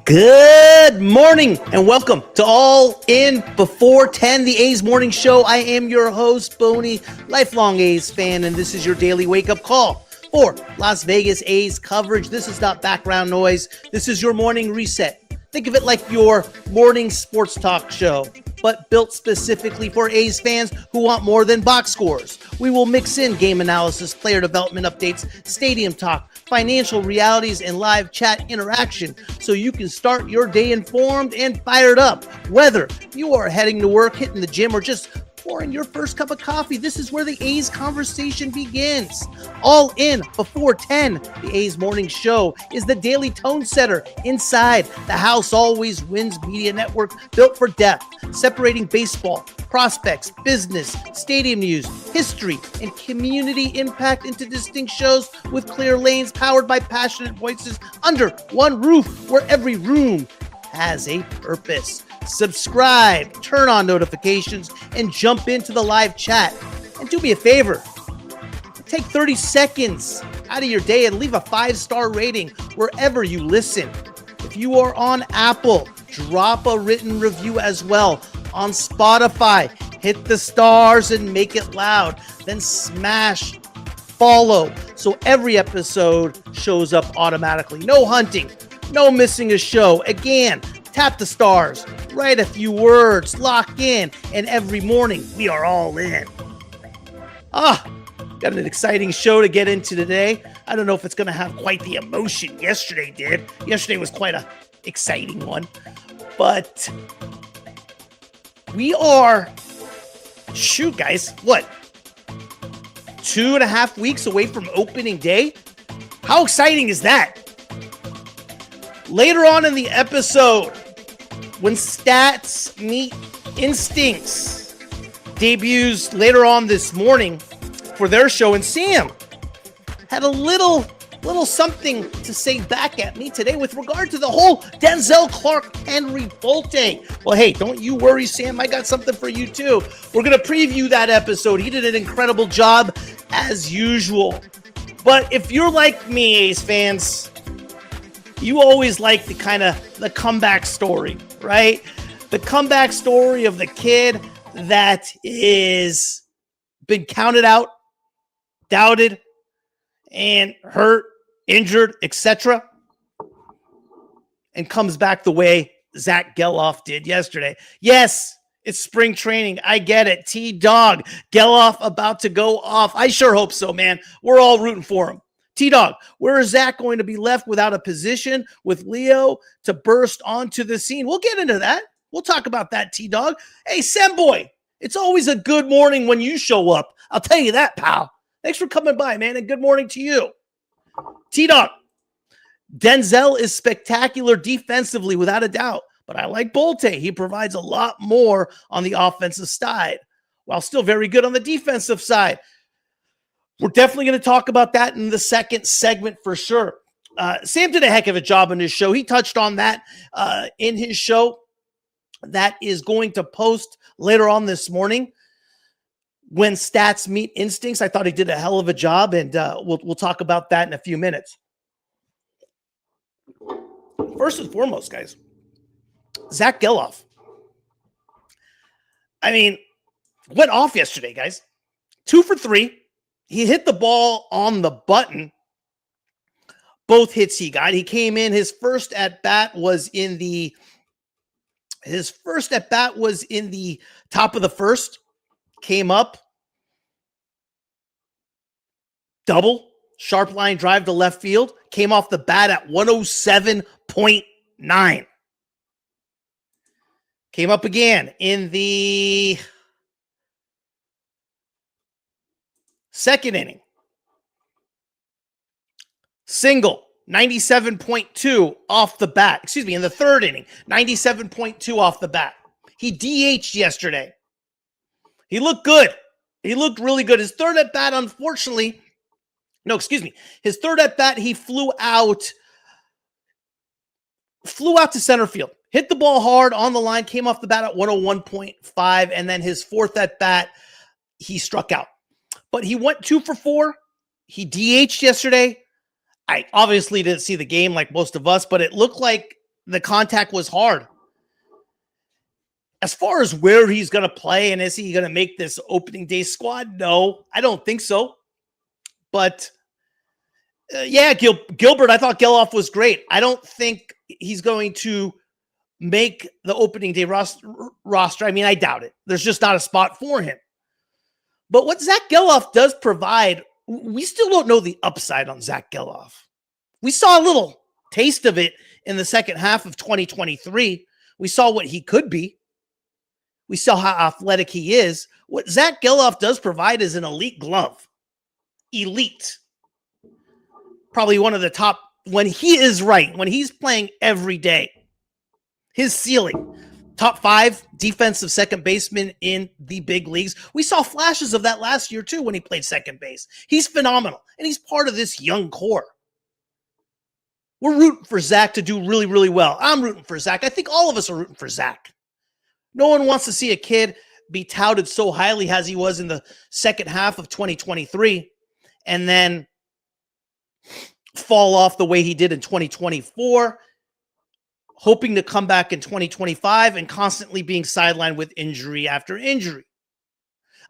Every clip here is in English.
Good morning and welcome to All In Before 10, the A's Morning Show. I am your host, Boney, lifelong A's fan, and this is your daily wake-up call for Las Vegas A's coverage. This is not background noise. This is your morning reset. Think of it like your morning sports talk show, but built specifically for A's fans who want more than box scores. We will mix in game analysis, player development updates, stadium talk, financial realities, and live chat interaction so you can start your day informed and fired up. Whether you are heading to work, hitting the gym, or just pouring your first cup of coffee, this is where the A's conversation begins. All In Before 10, the A's Morning Show, is the daily tone setter inside the House Always Wins Media Network, built for depth, separating baseball, prospects, business, stadium news, history, and community impact into distinct shows with clear lanes powered by passionate voices under one roof, where every room has a purpose. Subscribe, turn on notifications, and jump into the live chat. And do me a favor, take 30 seconds out of your day and leave a 5-star rating wherever you listen. If you are on Apple, drop a written review as well. On Spotify, hit the stars and make it loud. Then smash follow so every episode shows up automatically. No hunting, no missing a show. Again, tap the stars, write a few words, lock in, and every morning we are all in. Got an exciting show to get into today. I don't know if it's going to have quite the emotion yesterday did. Yesterday was quite an exciting one. But we are, guys, what? 2.5 weeks away from opening day? How exciting is that? Later on in the episode, when Stats Meet Instincts debuts later on this morning for their show, and Sam had a little something to say back at me today with regard to the whole Denzel Clarke, Henry Bolte. Well, hey, don't you worry, Sam. I got something for you too. We're going to preview that episode. He did an incredible job as usual. But if you're like me, A's fans, you always like the comeback story, right? The comeback story of the kid that is been counted out, doubted, and hurt, injured, etc., and comes back the way Zack Gelof did yesterday. Yes, it's spring training. I get it. T-Dog, Gelof about to go off. I sure hope so, man. We're all rooting for him. T-Dog, where is Zach going to be left without a position with Leo to burst onto the scene? We'll get into that. We'll talk about that, T-Dog. Hey, Sam Boy, it's always a good morning when you show up. I'll tell you that, pal. Thanks for coming by, man, and good morning to you. T-Dog, Denzel is spectacular defensively without a doubt, but I like Bolte. He provides a lot more on the offensive side while still very good on the defensive side. We're definitely going to talk about that in the second segment for sure. Sam did a heck of a job in his show. He touched on that in his show that is going to post later on this morning when Stats Meet Instincts. I thought he did a hell of a job, and we'll talk about that in a few minutes. First and foremost, guys, Zack Gelof. I mean, went off yesterday, guys. 2 for 3. He hit the ball on the button. Both hits he got. He came in. His first at bat was in the top of the first. Came up. Double. Sharp line drive to left field. Came off the bat at 107.9. Came up again in the second inning. Single, 97.2 off the bat. Excuse me, in the third inning, 97.2 off the bat. He DH'd yesterday. He looked good. He looked really good. His third at bat, unfortunately, his third at bat, he flew out to center field. hit the ball hard on the line, came off the bat at 101.5, and then his fourth at bat, he struck out. But he went 2 for 4. He DH'd yesterday. I obviously didn't see the game like most of us, but it looked like the contact was hard. As far as where he's going to play and is he going to make this opening day squad? No, I don't think so. But yeah, Gilbert, I thought Gelof was great. I don't think he's going to make the opening day roster. I mean, I doubt it. There's just not a spot for him. But what Zack Gelof does provide, we still don't know the upside on Zack Gelof. We saw a little taste of it in the second half of 2023. We saw what he could be. We saw how athletic he is. What Zack Gelof does provide is an elite glove. Elite. Probably one of the top, when he is right, when he's playing every day. His ceiling. Top 5 defensive second baseman in the big leagues. We saw flashes of that last year too when he played second base. He's phenomenal, and he's part of this young core. We're rooting for Zack to do really, really well. I'm rooting for Zack. I think all of us are rooting for Zack. No one wants to see a kid be touted so highly as he was in the second half of 2023 and then fall off the way he did in 2024, hoping to come back in 2025 and constantly being sidelined with injury after injury.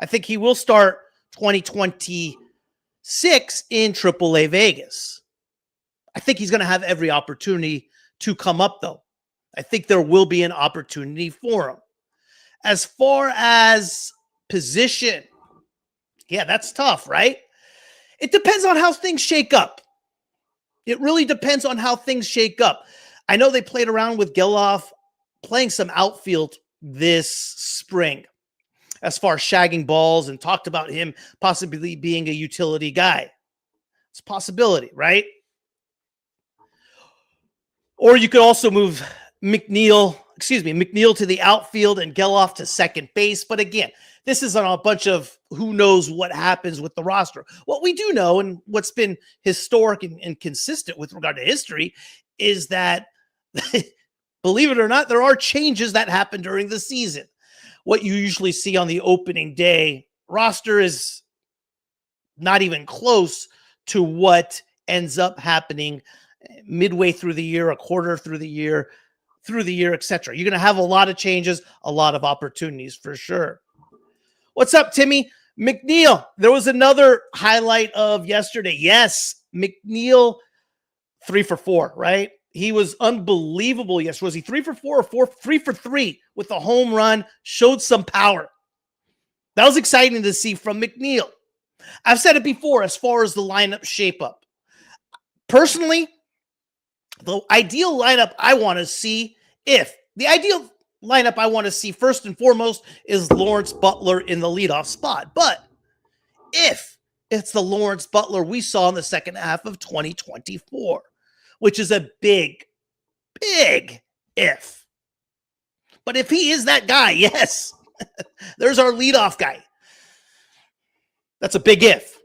I think he will start 2026 in AAA Vegas. I think he's going to have every opportunity to come up, though. I think there will be an opportunity for him. As far as position, yeah, that's tough, right? It depends on how things shake up. It really depends on how things shake up. I know they played around with Gelof playing some outfield this spring as far as shagging balls and talked about him possibly being a utility guy. It's a possibility, right? Or you could also move McNeil to the outfield and Gelof to second base. But again, this is on a bunch of who knows what happens with the roster. What we do know and what's been historic and consistent with regard to history is that, believe it or not, there are changes that happen during the season. What you usually see on the opening day roster is not even close to what ends up happening midway through the year, a quarter through the year, etc. You're going to have a lot of changes, a lot of opportunities for sure. What's up, Timmy? McNeil, there was another highlight of yesterday. Yes, McNeil, 3 for 4, right? He was unbelievable. Yes, was he 3 for 4 or 3 for 3 with a home run? Showed some power. That was exciting to see from McNeil. I've said it before as far as the lineup shape up. Personally, the ideal lineup I want to see, first and foremost is Lawrence Butler in the leadoff spot. But if it's the Lawrence Butler we saw in the second half of 2024, which is a big, big if. But if he is that guy, yes, there's our leadoff guy. That's a big if.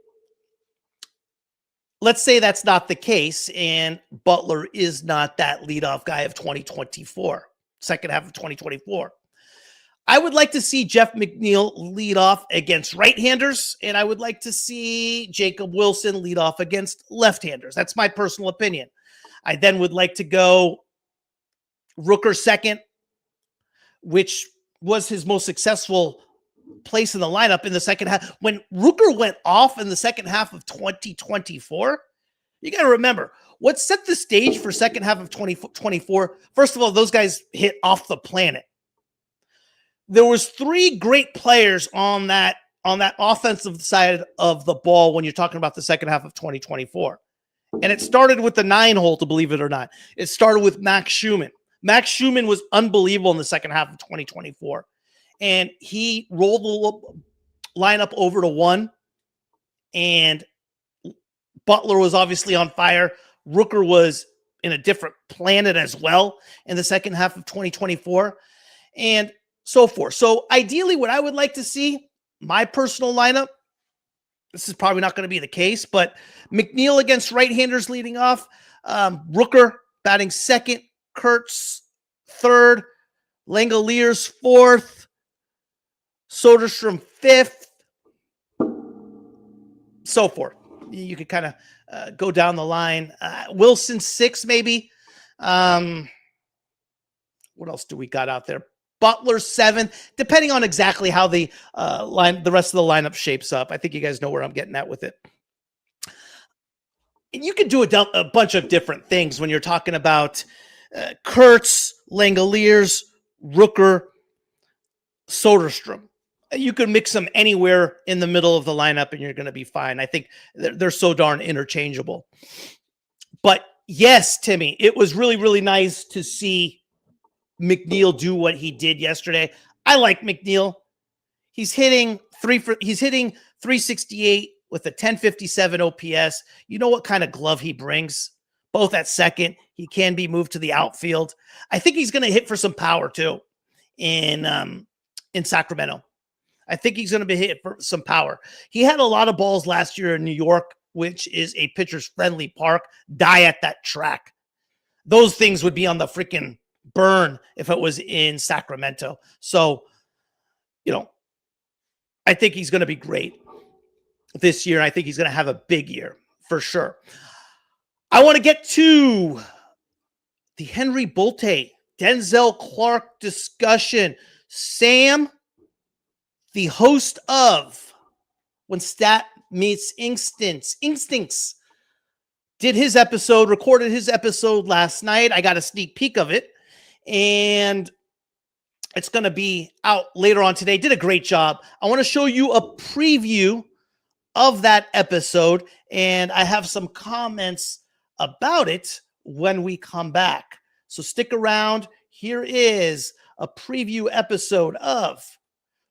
Let's say that's not the case, and Butler is not that leadoff guy of 2024, second half of 2024. I would like to see Jeff McNeil lead off against right-handers, and I would like to see Jacob Wilson lead off against left-handers. That's my personal opinion. I then would like to go Rooker second, which was his most successful place in the lineup in the second half. When Rooker went off in the second half of 2024, you got to remember what set the stage for second half of 2024. First of all, those guys hit off the planet. There was 3 great players on that offensive side of the ball when you're talking about the second half of 2024. And it started with the 9-hole, to believe it or not. It started with Max Schumann. Max Schumann was unbelievable in the second half of 2024. And he rolled the lineup over to 1. And Butler was obviously on fire. Rooker was in a different planet as well in the second half of 2024. And so forth. So ideally, what I would like to see, my personal lineup, this is probably not going to be the case, but McNeil against right-handers leading off, Rooker batting second, Kurtz third, Langoliers fourth, Soderstrom fifth, so forth. You could kind of go down the line. Wilson sixth, maybe. What else do we got out there? Butler seventh, depending on exactly how the rest of the lineup shapes up. I think you guys know where I'm getting at with it. And you could do a bunch of different things when you're talking about Kurtz, Langoliers, Rooker, Soderstrom. You could mix them anywhere in the middle of the lineup and you're going to be fine. I think they're so darn interchangeable. But yes, Timmy, it was really, really nice to see McNeil do what he did yesterday. I like McNeil. He's hitting 368 with a 1057 OPS. You know what kind of glove he brings? Both at second. He can be moved to the outfield. I think he's going to hit for some power too in Sacramento. I think he's going to be hit for some power. He had a lot of balls last year in New York, which is a pitcher's friendly park. Die at that track. Those things would be on the freaking burn if it was in Sacramento. So, I think he's going to be great this year. I think he's going to have a big year for sure. I want to get to the Henry Bolte, Denzel Clarke discussion. Sam, the host of When Stat Meets Instincts, did his episode, recorded his episode last night. I got a sneak peek of it, and it's going to be out later on today. Did a great job. I want to show you a preview of that episode, and I have some comments about it when we come back. So stick around. Here is a preview episode of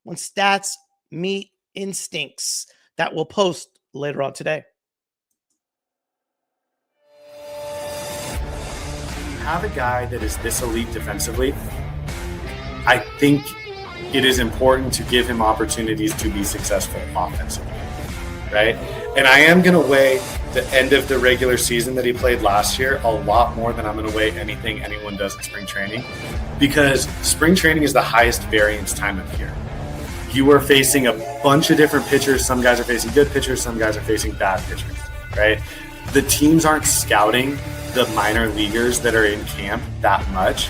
When Stats Meet Instincts that we'll post later on today. Have a guy that is this elite defensively, I think it is important to give him opportunities to be successful offensively, right? And I am going to weigh the end of the regular season that he played last year a lot more than I'm going to weigh anything anyone does in spring training, because spring training is the highest variance time of year. You are facing a bunch of different pitchers. Some guys are facing good pitchers. Some guys are facing bad pitchers, right? The teams aren't scouting the minor leaguers that are in camp that much.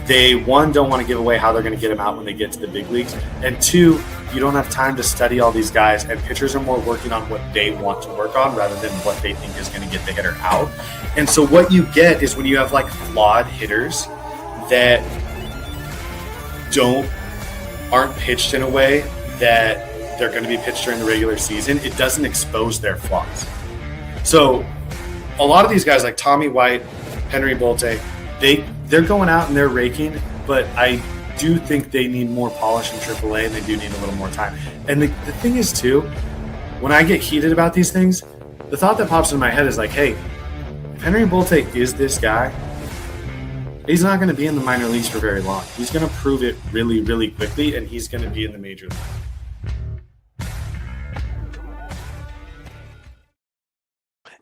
They, one, don't want to give away how they're going to get them out when they get to the big leagues. And two, you don't have time to study all these guys, and pitchers are more working on what they want to work on rather than what they think is going to get the hitter out. And so what you get is when you have like flawed hitters that aren't pitched in a way that they're going to be pitched during the regular season, it doesn't expose their flaws. So a lot of these guys like Tommy White, Henry Bolte, they're going out and they're raking, but I do think they need more polish in AAA, and they do need a little more time. And the thing is too, when I get heated about these things, the thought that pops in my head is like, hey, if Henry Bolte is this guy, he's not going to be in the minor leagues for very long. He's going to prove it really, really quickly, and he's going to be in the major league.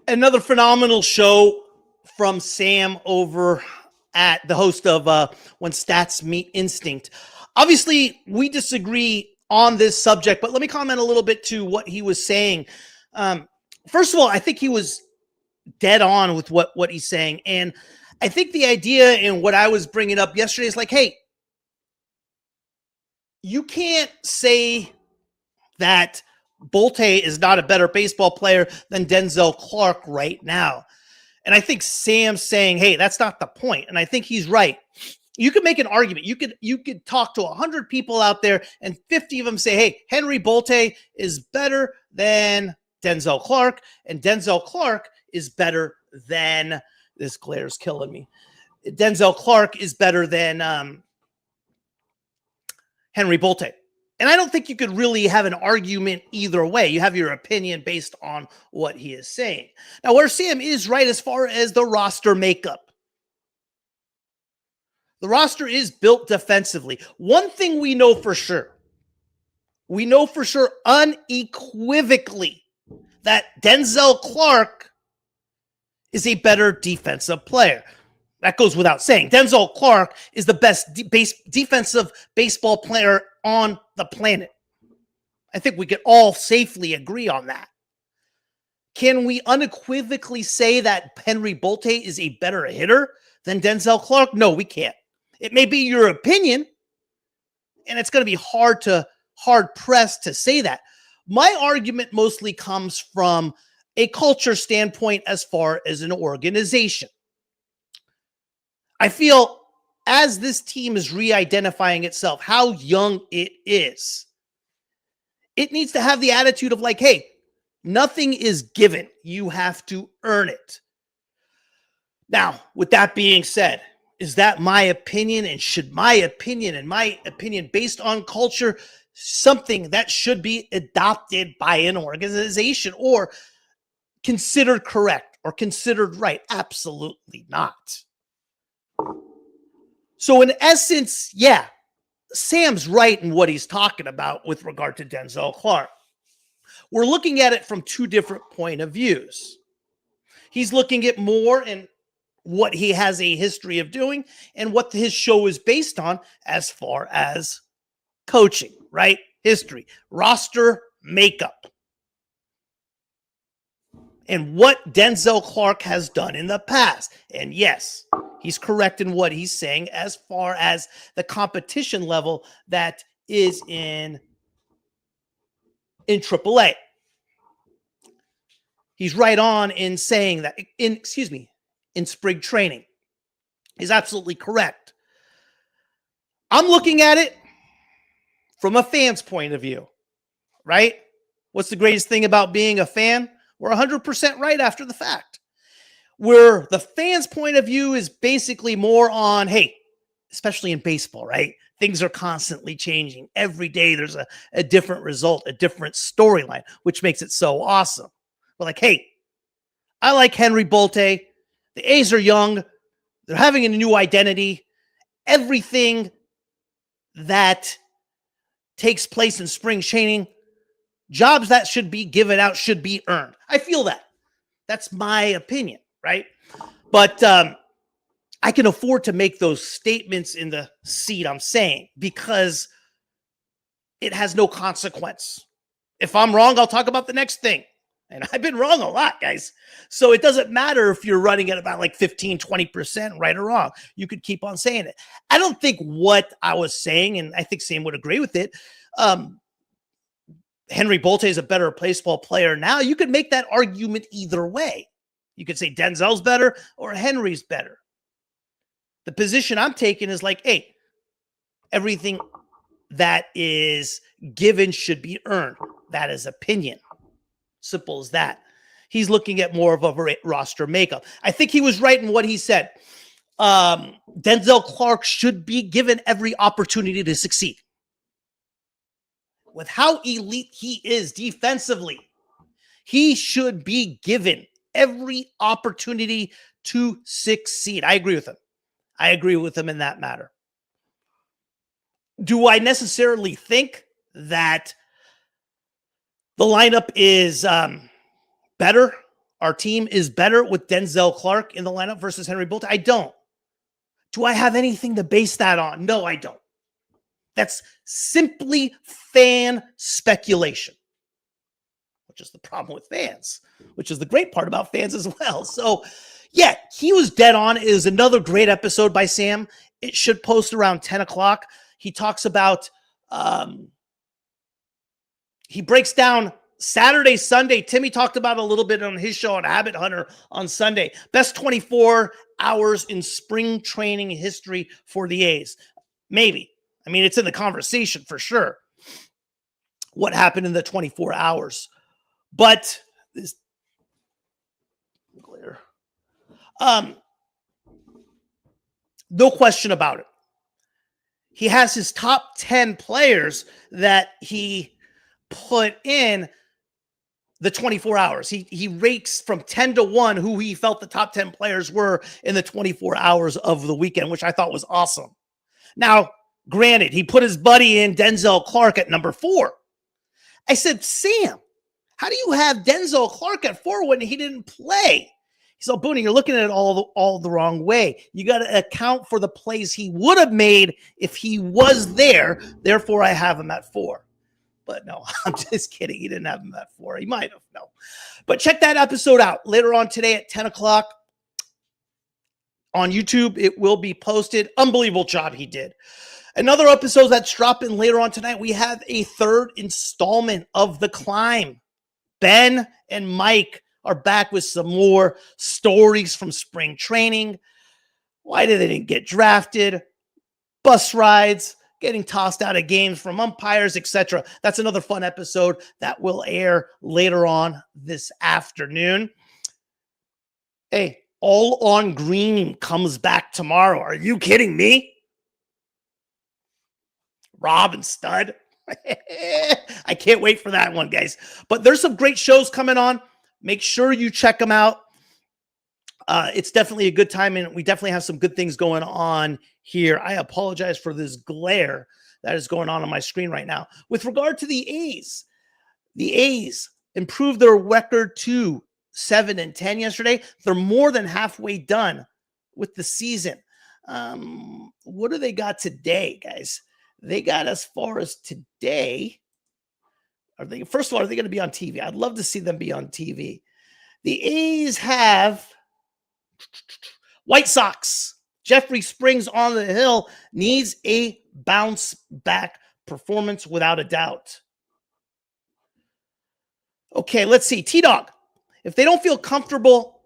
Another phenomenal show from Sam over at the host of When Stats Meet Instinct. Obviously, we disagree on this subject, but let me comment a little bit to what he was saying. First of all, I think he was dead on with what he's saying. And I think the idea and what I was bringing up yesterday is like, hey, you can't say that Bolte is not a better baseball player than Denzel Clarke right now. And I think Sam's saying, hey, that's not the point. And I think he's right. You could make an argument. You could talk to 100 people out there and 50 of them say, hey, Henry Bolte is better than Denzel Clarke, and Denzel Clarke is better than, this glare's killing me. Denzel Clarke is better than Henry Bolte. And I don't think you could really have an argument either way. You have your opinion based on what he is saying. Now, where Sam is right as far as the roster makeup. The roster is built defensively. One thing we know for sure. We know for sure unequivocally that Denzel Clarke is a better defensive player. That goes without saying. Denzel Clarke is the best defensive baseball player on the planet. I think we could all safely agree on that. Can we unequivocally say that Henry Bolte is a better hitter than Denzel Clarke? No, we can't. It may be your opinion, and it's going to be hard pressed to say that. My argument mostly comes from a culture standpoint as far as an organization. I feel as this team is re-identifying itself, how young it is, it needs to have the attitude of like, hey, nothing is given. You have to earn it. Now, with that being said, is that my opinion? And should my opinion based on culture, something that should be adopted by an organization or considered correct or considered right? Absolutely not. So in essence, yeah, Sam's right in what he's talking about with regard to Denzel Clarke. We're looking at it from two different point of views. He's looking at more in what he has a history of doing and what his show is based on as far as coaching, right? History, roster makeup, and what Denzel Clarke has done in the past. And yes, he's correct in what he's saying as far as the competition level that is in AAA. He's right on in saying that in spring training. He's absolutely correct. I'm looking at it from a fan's point of view, right? What's the greatest thing about being a fan? We're 100% right after the fact. Where the fan's point of view is basically more on, hey, especially in baseball, right? Things are constantly changing. Every day there's a different result, a different storyline, which makes it so awesome. We're like, hey, I like Henry Bolte. The A's are young. They're having a new identity. Everything that takes place in spring training, jobs that should be given out should be earned. I feel that. That's my opinion, right? But I can afford to make those statements in the seat I'm saying because it has no consequence. If I'm wrong, I'll talk about the next thing. And I've been wrong a lot, guys. So it doesn't matter if you're running at about like 15, 20% right or wrong. You could keep on saying it. I don't think what I was saying, and I think Sam would agree with it, Henry Bolte is a better baseball player now. You could make that argument either way. You could say Denzel's better or Henry's better. The position I'm taking is like, hey, everything that is given should be earned. That is opinion. Simple as that. He's looking at more of a roster makeup. I think he was right in what he said. Denzel Clarke should be given every opportunity to succeed. With how elite he is defensively, he should be given every opportunity to succeed. I agree with him. I agree with him in that matter. Do I necessarily think that the lineup is better? Our team is better with Denzel Clarke in the lineup versus Henry Bolte? I don't. Do I have anything to base that on? No, I don't. That's simply fan speculation, which is the problem with fans, which is the great part about fans as well. So, yeah, he was dead on. It is another great episode by Sam. It should post around 10 o'clock. He talks about, he breaks down Saturday, Sunday. Timmy talked about a little bit on his show on Habit Hunter on Sunday. Best 24 hours in spring training history for the A's. Maybe. I mean, it's in the conversation for sure. What happened in the 24 hours. But this glare. No question about it. He has his top 10 players that he put in the 24 hours. He rates from 10 to 1 who he felt the top 10 players were in the 24 hours of the weekend, which I thought was awesome. Now, granted, he put his buddy in Denzel Clarke at number 4. I said, Sam, how do you have Denzel Clarke at 4 when he didn't play? So, Booney, you're looking at it all the wrong way. You got to account for the plays he would have made if he was there. Therefore, I have him at 4. But no, I'm just kidding. He didn't have him at 4. He might have. No. But check that episode out later on today at 10 o'clock on YouTube. It will be posted. Unbelievable job he did. Another episode that's dropping later on tonight. We have a 3rd installment of The Climb. Ben and Mike are back with some more stories from spring training. Why did they didn't get drafted? Bus rides, getting tossed out of games from umpires, etc. That's another fun episode that will air later on this afternoon. Hey, All on Green comes back tomorrow. Are you kidding me? Rob and Stud. I can't wait for that one, guys. But there's some great shows coming on. Make sure you check them out. It's definitely a good time, and we definitely have some good things going on here. I apologize for this glare that is going on my screen right now. With regard to the A's improved their record to 7-10 yesterday. They're more than halfway done with the season. What do they got today, guys? They got as far as today. First of all, are they going to be on TV? I'd love to see them be on TV. The A's have White Sox. Jeffrey Springs on the hill needs a bounce back performance without a doubt. Okay, let's see. T-Dog. If they don't feel comfortable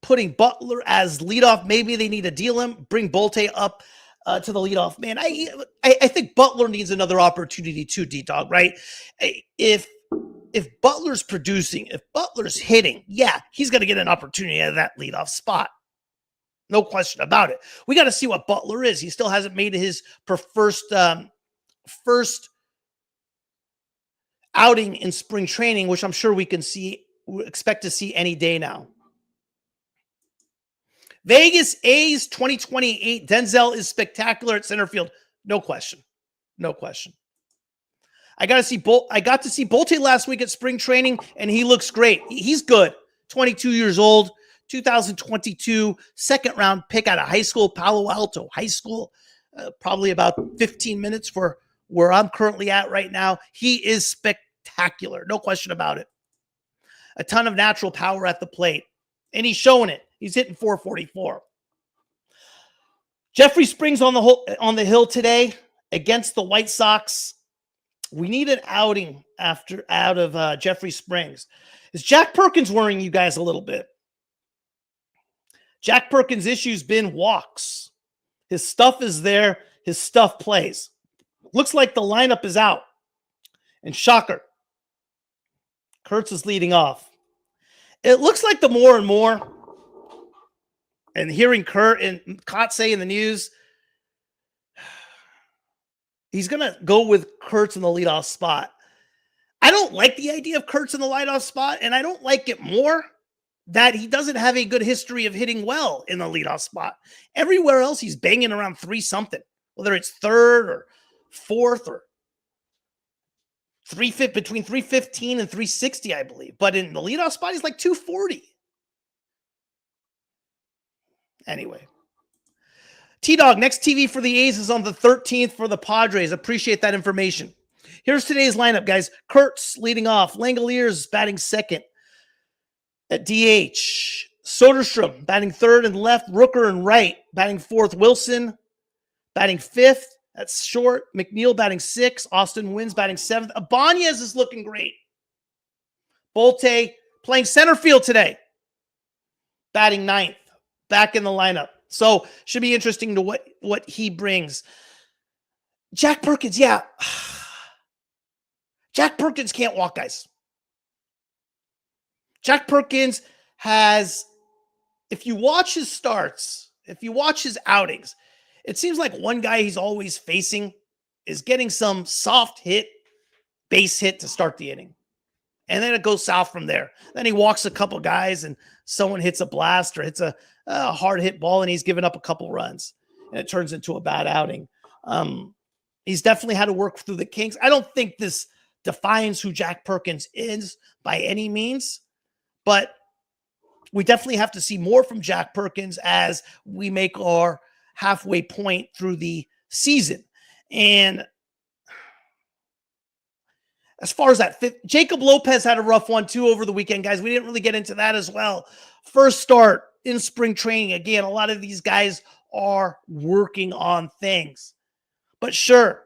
putting Butler as leadoff, maybe they need to deal him, bring Bolte up to the leadoff man. I think Butler needs another opportunity too, D-Dog, right? If Butler's producing, if Butler's hitting, yeah, he's going to get an opportunity at that leadoff spot. No question about it. We got to see what Butler is. He still hasn't made his first outing in spring training, which I'm sure we expect to see any day now. Vegas A's 2028. Denzel is spectacular at center field. No question. No question. I got to see Bolte last week at spring training, and he looks great. He's good. 22 years old, 2022, second round pick out of high school, Palo Alto High School. Probably about 15 minutes for where I'm currently at right now. He is spectacular. No question about it. A ton of natural power at the plate, and he's showing it. He's hitting 444. Jeffrey Springs on the hill today against the White Sox. We need an outing out of Jeffrey Springs. Is Jack Perkins worrying you guys a little bit? Jack Perkins' issue's been walks. His stuff is there. His stuff plays. Looks like the lineup is out. And shocker, Kurtz is leading off. It looks like the more and more, and hearing Kurt and Kotze say in the news, he's going to go with Kurtz in the leadoff spot. I don't like the idea of Kurtz in the leadoff spot, and I don't like it more that he doesn't have a good history of hitting well in the leadoff spot. Everywhere else, he's banging around 3-something, whether it's third or fourth or between 315 and 360, I believe. But in the leadoff spot, he's like 240. Anyway. T-Dog, next TV for the A's is on the 13th for the Padres. Appreciate that information. Here's today's lineup, guys. Kurtz leading off. Langoliers batting second at DH. Soderstrom batting third and left. Rooker and right batting fourth. Wilson batting fifth. That's short. McNeil batting sixth. Austin Wynns batting seventh. Ibanez is looking great. Bolte playing center field today. Batting ninth. Back in the lineup. So should be interesting to what he brings. Jack Perkins, yeah. Jack Perkins can't walk, guys. Jack Perkins has, if you watch his starts, if you watch his outings, it seems like one guy he's always facing is getting some soft base hit to start the inning. And then it goes south from there. Then he walks a couple guys and someone hits a blast or hits a hard hit ball and he's given up a couple runs. And it turns into a bad outing. He's definitely had to work through the kinks. I don't think this defines who Jack Perkins is by any means. But we definitely have to see more from Jack Perkins as we make our halfway point through the season. And as far as that fit, Jacob Lopez had a rough one too over the weekend, guys. We didn't really get into that as well. First start in spring training. Again, a lot of these guys are working on things. But sure,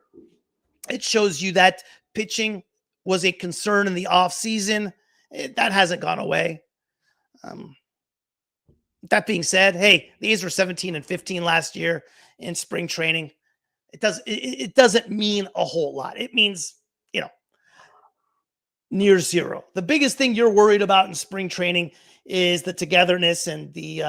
it shows you that pitching was a concern in the offseason. That hasn't gone away. That being said, hey, the A's were 17 and 15 last year in spring training. It doesn't mean a whole lot. It means, near zero. The biggest thing you're worried about in spring training is the togetherness and these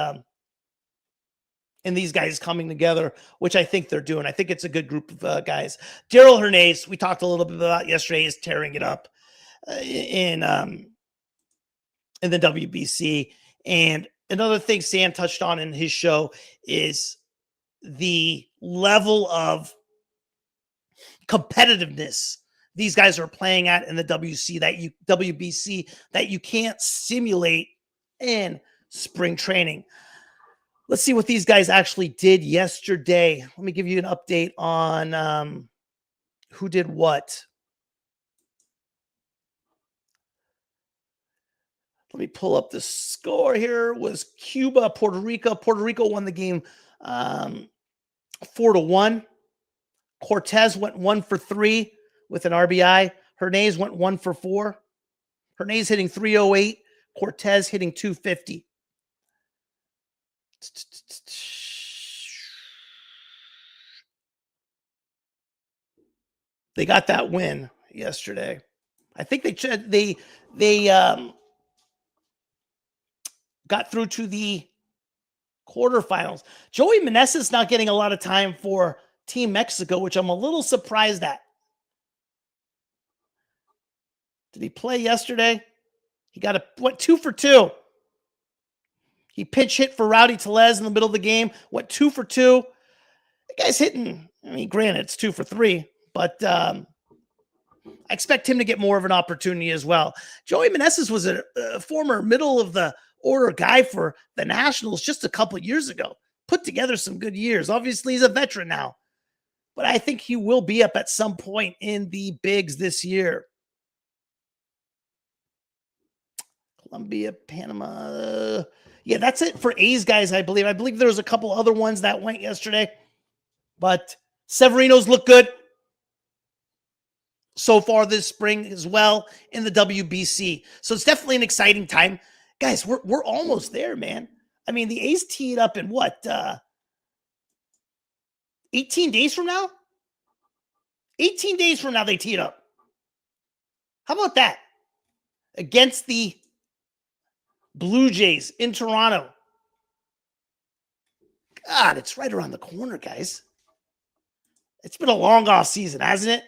guys coming together, which I think they're doing. I think it's a good group of guys. Darell Hernaiz, we talked a little bit about yesterday, is tearing it up in the WBC. And another thing Sam touched on in his show is the level of competitiveness these guys are playing at in the WBC that you can't simulate in spring training. Let's see what these guys actually did yesterday. Let me give you an update on who did what. Let me pull up the score here. It was Cuba, Puerto Rico. Puerto Rico won the game 4-1. Cortez went 1 for 3 with an RBI. Hernaiz went 1 for 4. Hernaiz hitting 308. Cortez hitting 250. They got that win yesterday. I think they got through to the quarterfinals. Joey Meneses not getting a lot of time for Team Mexico, which I'm a little surprised at. Did he play yesterday? He went 2 for 2. He pinch hit for Rowdy Tellez in the middle of the game, went 2 for 2. The guy's hitting, granted, it's 2 for 3, but I expect him to get more of an opportunity as well. Joey Meneses was a former middle of the order guy for the Nationals just a couple of years ago. Put together some good years. Obviously, he's a veteran now, but I think he will be up at some point in the bigs this year. Colombia, Panama. Yeah, that's it for A's guys, I believe. I believe there was a couple other ones that went yesterday, but Severino's look good so far this spring as well in the WBC. So it's definitely an exciting time. Guys, we're almost there, man. The A's tee it up in what? 18 days from now? 18 days from now, they tee it up. How about that? Against the Blue Jays in Toronto. God, it's right around the corner, guys. It's been a long off season, hasn't it?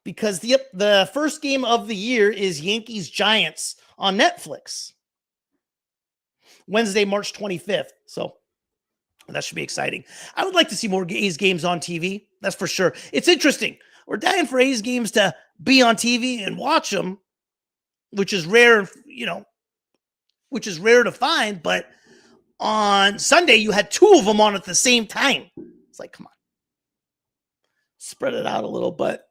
Because the first game of the year is Yankees-Giants on Netflix. Wednesday, March 25th. So that should be exciting. I would like to see more A's games on TV. That's for sure. It's interesting. We're dying for A's games to be on TV and watch them, which is rare, which is rare to find. But on Sunday, you had 2 of them on at the same time. It's like, come on. Spread it out a little, but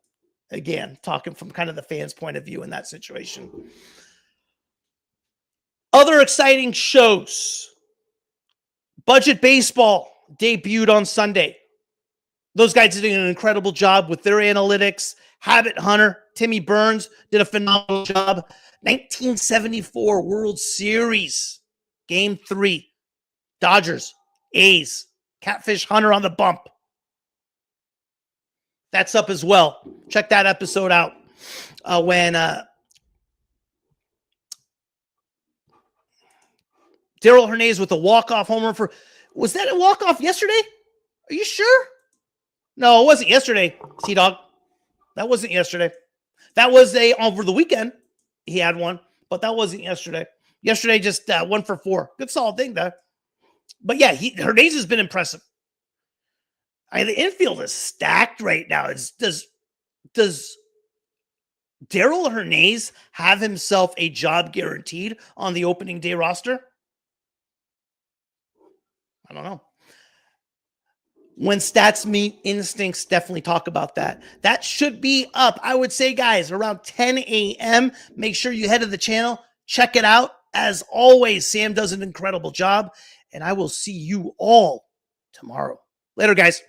again, talking from kind of the fans' point of view in that situation. Other exciting shows. Budget Baseball debuted on Sunday. Those guys did an incredible job with their analytics. Habit Hunter, Timmy Burns did a phenomenal job. 1974 World Series, Game 3. Dodgers, A's, Catfish Hunter on the bump. That's up as well. Check that episode out when Darell Hernaiz with a walk-off homer for... Was that a walk-off yesterday? Are you sure? No, it wasn't yesterday, T-Dog. That wasn't yesterday. That was over the weekend. He had one, but that wasn't yesterday. Yesterday, just 1 for 4. Good solid thing, though. But yeah, Hernaiz has been impressive. The infield is stacked right now. Does Darell Hernaiz have himself a job guaranteed on the opening day roster? I don't know. When stats meet instincts, definitely talk about that. That should be up, I would say, guys, around 10 a.m. Make sure you head to the channel, check it out. As always, Sam does an incredible job, and I will see you all tomorrow. Later, guys.